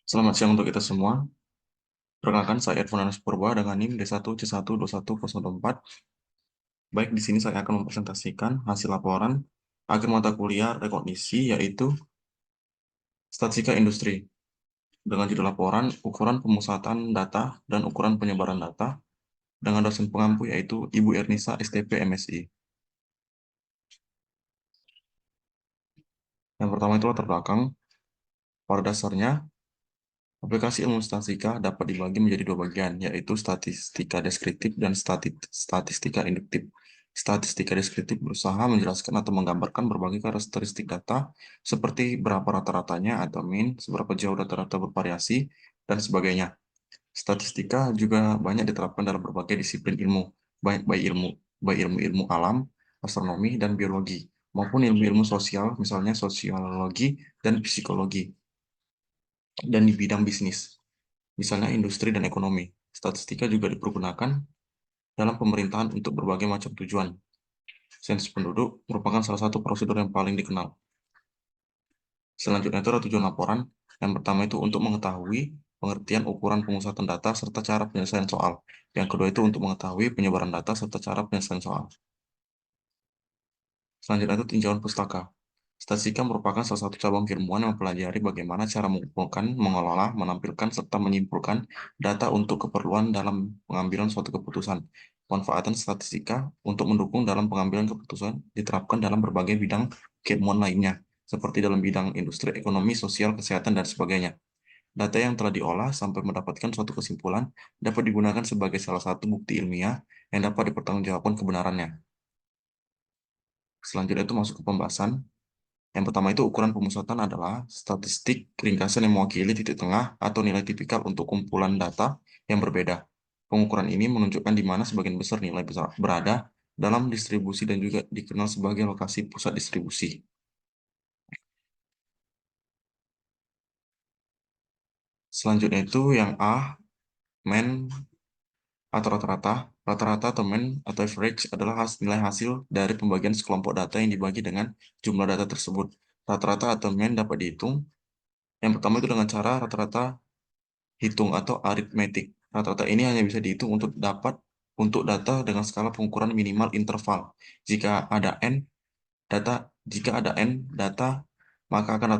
Selamat siang untuk kita semua. Perkenalkan, saya Edvan Purba dengan NIM D1C1210214. Baik, di sini saya akan mempresentasikan hasil laporan akhir mata kuliah rekognisi, yaitu Statistika Industri. Dengan judul laporan, ukuran pemusatan data dan ukuran penyebaran data, dengan dosen pengampu yaitu Ibu Ernisa STP MSI. Yang pertama itu latar belakang. Pada dasarnya, aplikasi ilmu statistika dapat dibagi menjadi dua bagian, yaitu statistika deskriptif dan statistika induktif. Statistika deskriptif berusaha menjelaskan atau menggambarkan berbagai karakteristik data, seperti berapa rata-ratanya atau mean, seberapa jauh rata-rata bervariasi, dan sebagainya. Statistika juga banyak diterapkan dalam berbagai disiplin ilmu, baik ilmu-ilmu alam, astronomi, dan biologi, maupun ilmu-ilmu sosial, misalnya sosiologi dan psikologi, dan di bidang bisnis, misalnya industri dan ekonomi. Statistika juga dipergunakan dalam pemerintahan untuk berbagai macam tujuan. Sensus penduduk merupakan salah satu prosedur yang paling dikenal. Selanjutnya itu ada tujuan laporan. Yang pertama itu untuk mengetahui pengertian ukuran pemusatan data serta cara penyelesaian soal. Yang kedua itu untuk mengetahui penyebaran data serta cara penyelesaian soal. Selanjutnya itu tinjauan pustaka. Statistika merupakan salah satu cabang keilmuan yang mempelajari bagaimana cara mengumpulkan, mengelola, menampilkan, serta menyimpulkan data untuk keperluan dalam pengambilan suatu keputusan. Manfaatan statistika untuk mendukung dalam pengambilan keputusan diterapkan dalam berbagai bidang keilmuan lainnya, seperti dalam bidang industri, ekonomi, sosial, kesehatan, dan sebagainya. Data yang telah diolah sampai mendapatkan suatu kesimpulan dapat digunakan sebagai salah satu bukti ilmiah yang dapat dipertanggungjawabkan kebenarannya. Selanjutnya itu masuk ke pembahasan. Yang pertama itu ukuran pemusatan adalah statistik ringkasan yang mewakili titik tengah atau nilai tipikal untuk kumpulan data yang berbeda. Pengukuran ini menunjukkan di mana sebagian besar nilai besar berada dalam distribusi dan juga dikenal sebagai lokasi pusat distribusi. Selanjutnya itu yang A, mean atau rata-rata. Rata-rata atau mean atau average adalah nilai hasil dari pembagian sekelompok data yang dibagi dengan jumlah data tersebut. Rata-rata atau mean dapat dihitung. Yang pertama itu dengan cara rata-rata hitung atau aritmetik. Rata-rata ini hanya bisa dihitung untuk data dengan skala pengukuran minimal interval. Jika ada n data, jika ada n data, maka akan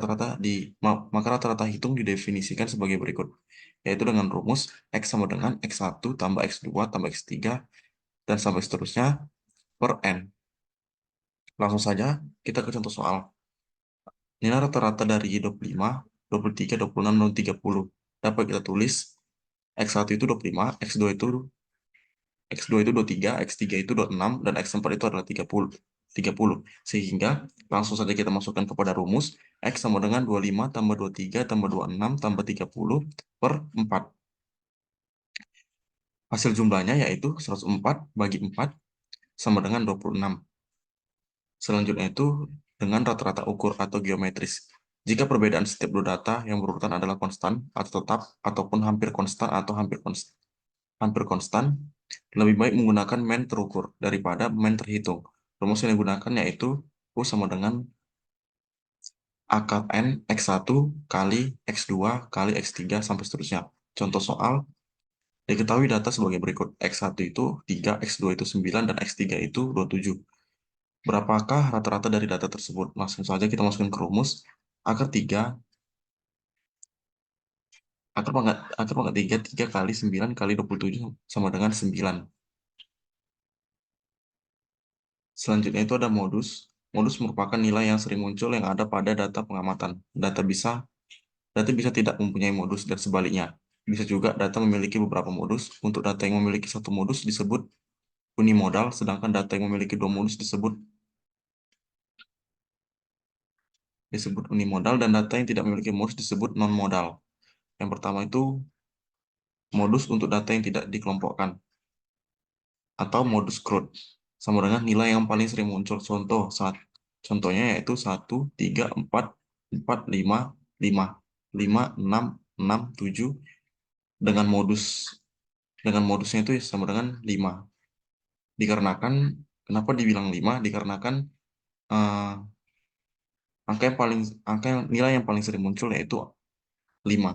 maka rata-rata hitung didefinisikan sebagai berikut, yaitu dengan rumus x sama dengan x1 tambah x2 tambah x3 dan sampai seterusnya per n. Langsung saja kita ke contoh soal. Nilai rata-rata dari 25, 23, 26, dan 30 dapat kita tulis X1 itu 25, X2 itu 23, X3 itu 26, dan X4 itu adalah 30. 30. Sehingga langsung saja kita masukkan kepada rumus X sama dengan 25 tambah 23 tambah 26 tambah 30 per 4. Hasil jumlahnya yaitu 104 bagi 4 sama dengan 26. Selanjutnya itu dengan rata-rata ukur atau geometris. Jika perbedaan setiap dua data yang berurutan adalah konstan atau tetap ataupun hampir konstan atau hampir konstan, lebih baik menggunakan main terukur daripada main terhitung. Rumus yang digunakan yaitu U sama dengan akar N X1 kali X2 kali X3 sampai seterusnya. Contoh soal, diketahui data sebagai berikut. X1 itu 3, X2 itu 9, dan X3 itu 27. Berapakah rata-rata dari data tersebut? Langsung saja kita masukkan ke rumus. Akar 3, akar pangkat 3, 3 kali 9 kali 27 sama dengan 9. Selanjutnya itu ada modus. Modus merupakan nilai yang sering muncul yang ada pada data pengamatan. Data bisa tidak mempunyai modus dan sebaliknya. Bisa juga data memiliki beberapa modus. Untuk data yang memiliki satu modus disebut unimodal, sedangkan data yang memiliki dua modus disebut unimodal, dan data yang tidak memiliki modus disebut non-modal. Yang pertama itu modus untuk data yang tidak dikelompokkan atau modus crowd, sama dengan nilai yang paling sering muncul. Contohnya yaitu 1, 3, 4, 4, 5, 5, 5, 6, 6, 7, dengan modusnya itu sama dengan 5. Dikarenakan, kenapa dibilang 5? Dikarenakan eh, angka yang nilai yang paling sering muncul yaitu 5.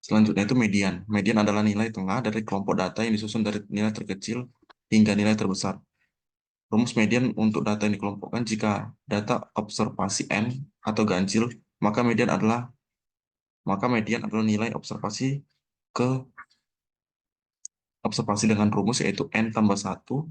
Selanjutnya itu median. Median adalah nilai tengah dari kelompok data yang disusun dari nilai terkecil hingga nilai terbesar. Rumus median untuk data yang dikelompokkan jika data observasi N atau ganjil, maka median adalah nilai observasi dengan rumus yaitu N tambah 1/2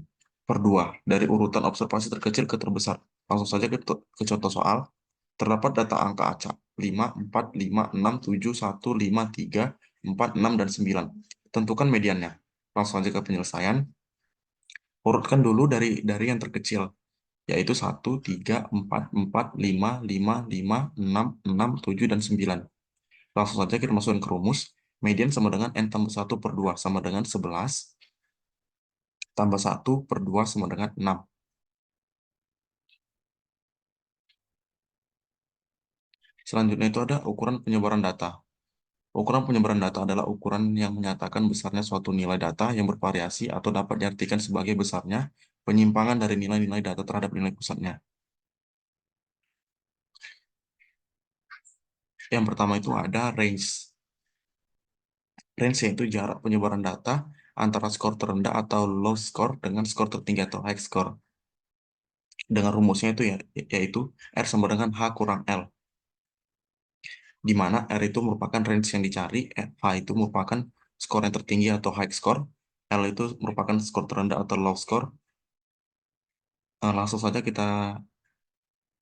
dari urutan observasi terkecil ke terbesar. Langsung saja ke contoh soal. Terdapat data angka acak 5, 4, 5, 6, 7, 1, 5, 3, 4, 6, dan 9. Tentukan mediannya. Langsung saja ke penyelesaian. Urutkan dulu dari yang terkecil, yaitu 1, 3, 4, 4, 5, 5, 5, 6, 6, 7, dan 9. Langsung saja kita masukkan ke rumus. Median sama dengan N tambah 1/2 sama dengan 11, tambah 1/2 sama dengan 6. Selanjutnya itu ada ukuran penyebaran data. Ukuran penyebaran data adalah ukuran yang menyatakan besarnya suatu nilai data yang bervariasi atau dapat diartikan sebagai besarnya penyimpangan dari nilai-nilai data terhadap nilai pusatnya. Yang pertama itu ada range. Range yaitu jarak penyebaran data antara skor terendah atau low score dengan skor tertinggi atau high score. Dengan rumusnya itu yaitu R sama dengan H kurang L, di mana R itu merupakan range yang dicari, H itu merupakan skor yang tertinggi atau high score, L itu merupakan skor terendah atau low score. Langsung saja kita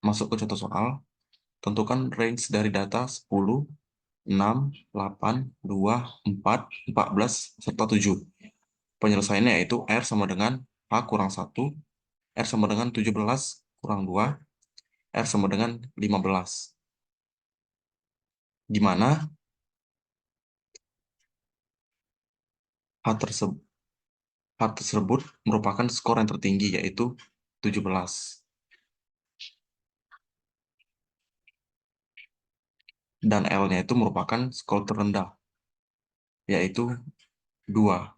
masuk ke contoh soal. Tentukan range dari data 10, 6, 8, 2, 4, 14, serta 7. Penyelesaiannya yaitu R sama dengan H kurang 1, R sama dengan 17 kurang 2, R sama dengan 15. Di mana H tersebut merupakan skor yang tertinggi yaitu 17. Dan L-nya itu merupakan skor terendah yaitu 2.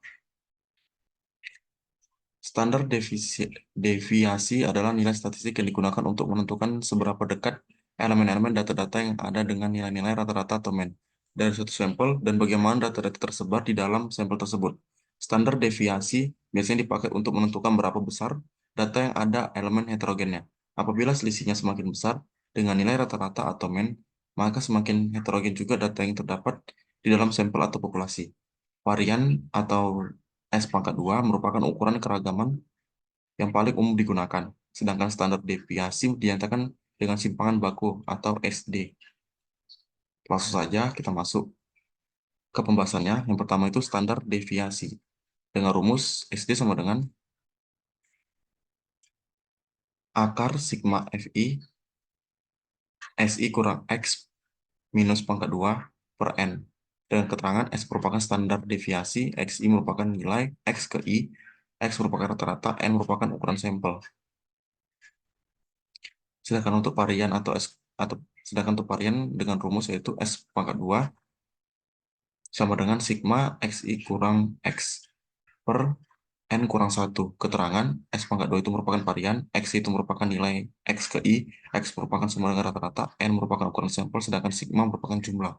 Standar deviasi adalah nilai statistik yang digunakan untuk menentukan seberapa dekat elemen-elemen data-data yang ada dengan nilai-nilai rata-rata atau mean dari suatu sampel dan bagaimana data-data tersebar di dalam sampel tersebut. Standar deviasi biasanya dipakai untuk menentukan berapa besar data yang ada elemen heterogennya. Apabila selisihnya semakin besar dengan nilai rata-rata atau mean, maka semakin heterogen juga data yang terdapat di dalam sampel atau populasi. Varian atau S pangkat 2 merupakan ukuran keragaman yang paling umum digunakan, sedangkan standar deviasi dinyatakan dengan simpangan baku atau SD. Langsung saja kita masuk ke pembahasannya. Yang pertama itu standar deviasi. Dengan rumus SD sama dengan akar sigma FI SI kurang X minus pangkat 2 per N. Dengan keterangan S merupakan standar deviasi, XI merupakan nilai, X ke I, X merupakan rata-rata, N merupakan ukuran sampel. Sedangkan untuk varian atau sedangkan untuk varian dengan rumus yaitu S pangkat 2 sama dengan sigma XI kurang X per N kurang 1. Keterangan S pangkat 2 itu merupakan varian, X itu merupakan nilai X ke I, X merupakan sama dengan rata-rata, N merupakan ukuran sampel, sedangkan sigma merupakan jumlah.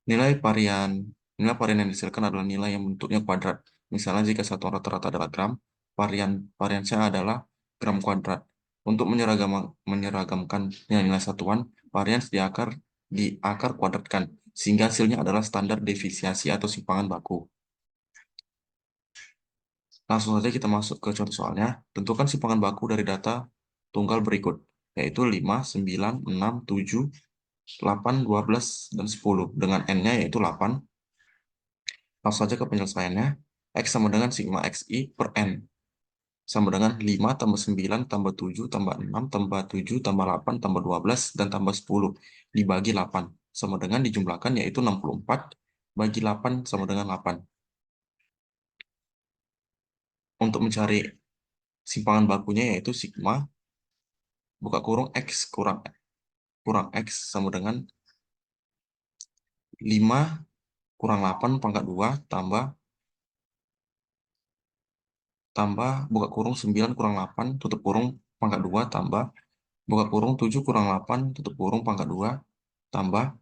Nilai varian, nilai varian yang dihasilkan adalah nilai yang bentuknya kuadrat. Misalnya jika satuan rata-rata adalah gram, variansnya adalah gram kuadrat. Untuk menyeragamkan nilai-nilai satuan, varians di akar kuadratkan, sehingga hasilnya adalah standar deviasi atau simpangan baku. Langsung saja kita masuk ke contoh soalnya. Tentukan simpangan baku dari data tunggal berikut, yaitu 5, 9, 6, 7, 8, 12, dan 10. Dengan N-nya yaitu 8. Langsung saja ke penyelesaiannya. X sama dengan sigma XI per N. Sama dengan 5 tambah 9 tambah 7 tambah 6 tambah 7 tambah 8 tambah 12 dan tambah 10 dibagi 8. Sama dengan dijumlahkan yaitu 64 bagi 8 sama dengan 8. Untuk mencari simpangan bakunya yaitu sigma buka kurung X kurang X sama dengan 5 kurang 8 pangkat 2 tambah buka kurung 9 kurang 8 tutup kurung pangkat 2 tambah buka kurung 7 kurang 8 tutup kurung pangkat 2 tambah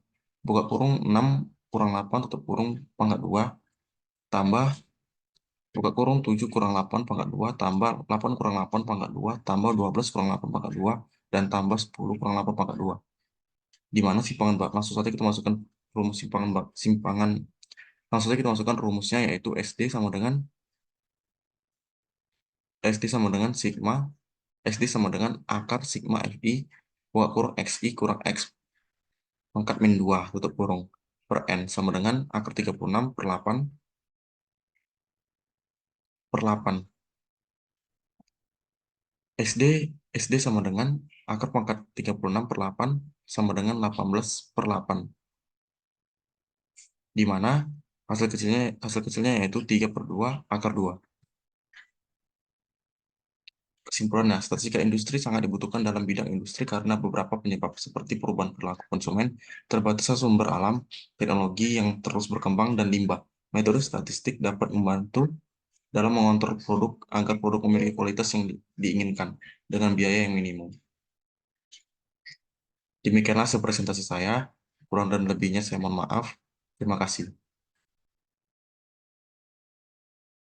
buka kurung 6 kurang 8 tutup kurung pangkat 2 tambah buka kurung 7 kurang 8 pangkat 2 tambah 8 kurang 8 pangkat 2 tambah 12 kurang 8 pangkat 2 dan tambah 10 kurang 8 pangkat 2. Di mana simpangan langsung saja kita masukkan rumus simpangan langsung saja kita masukkan rumusnya, yaitu SD sama dengan akar sigma FI buka kurung XI kurang X pangkat min 2 tutup kurung per N sama dengan akar 36 per 8 per 8. SD SD sama dengan akar pangkat 36 per 8 sama dengan 18 per 8. Di mana hasil kecilnya yaitu 3 per 2 akar 2. Kesimpulannya, statistika industri sangat dibutuhkan dalam bidang industri karena beberapa penyebab seperti perubahan perilaku konsumen, terbatasnya sumber alam, teknologi yang terus berkembang, dan limbah. Metode statistik dapat membantu dalam mengontrol produk agar produk memiliki kualitas yang diinginkan dengan biaya yang minimum. Demikianlah presentasi saya. Kurang dan lebihnya saya mohon maaf. Terima kasih.